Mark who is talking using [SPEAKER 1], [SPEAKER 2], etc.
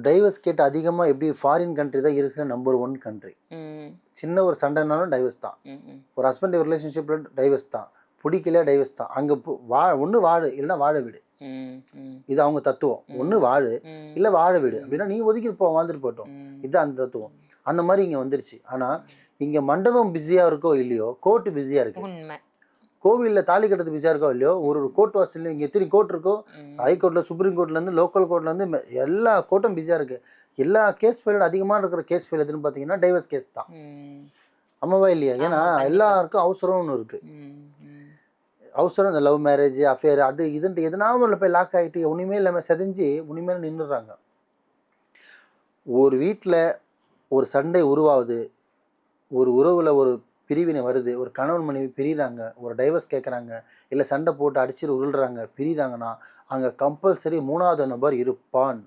[SPEAKER 1] Divorce கேட்டு அதிகமாக எப்படி ஃபாரின் கண்ட்ரி தான் இருக்கிற நம்பர் 1 கண்ட்ரி. சின்ன ஒரு சண்டைனாலும் டைவர்ஸ் தான். ஒரு ஹஸ்பண்ட் ரிலேஷன்ஷிப்பில் டைவர்ஸ் தான். பிடிக்கல டைவர்ஸ் தான். அங்கே ஒன்று வாழு இல்லைன்னா வாழ விடு. இது அவங்க தத்துவம். ஒன்று வாழு இல்லை வாழ விடு. அப்படின்னா நீ ஒதுக்கிட்டு போ, வாழ்ந்துட்டு போட்டோம். இதுதான் அந்த தத்துவம். அந்த மாதிரி இங்கே வந்துருச்சு. ஆனால் இங்கே மண்டபம் பிஸியாக இருக்கோ இல்லையோ, கோர்ட்டு பிஸியாக இருக்கு. கோவிலில் தாலி கட்டுறது பிஸியாக இருக்கோ இல்லையோ, ஒரு கோர்ட் வாசல் இங்கே எத்தனை கோர்ட் இருக்கோ, ஹைகோர்ட்டில், சுப்ரீம் கோர்ட்லேருந்து, லோக்கல் கோர்ட்லேருந்து எல்லா கோர்ட்டும் பிஸியாக இருக்குது. எல்லா கேஸ் ஃபைலோட அதிகமாக இருக்கிற கேஸ் ஃபைல் எதுன்னு பார்த்தீங்கன்னா டைவர்ஸ் கேஸ் தான். ஆமாவா இல்லையா? ஏன்னா எல்லாருக்கும் அவசரம்னு ஒன்று இருக்குது. அவசரம், இந்த லவ் மேரேஜ், அஃபேர், அது இதுன்ட்டு எதனாலும் போய் லாக் ஆகிட்டு ஒன்றுமே இல்லாமல் செதஞ்சு உனிமேலே நின்றுடுறாங்க. ஒரு வீட்டில் ஒரு சண்டை உருவாகுது, ஒரு உறவில் ஒரு பிரிவினை வருது, ஒரு கணவன் மனைவி பிரிகிறாங்க, ஒரு டைவர்ஸ் கேட்குறாங்க, இல்லை சண்டை போட்டு அடிச்சுட்டு உருள்றாங்க, பிரிகிறாங்கன்னா அங்கே கம்பல்சரி 3வது நபர் இருப்பான்.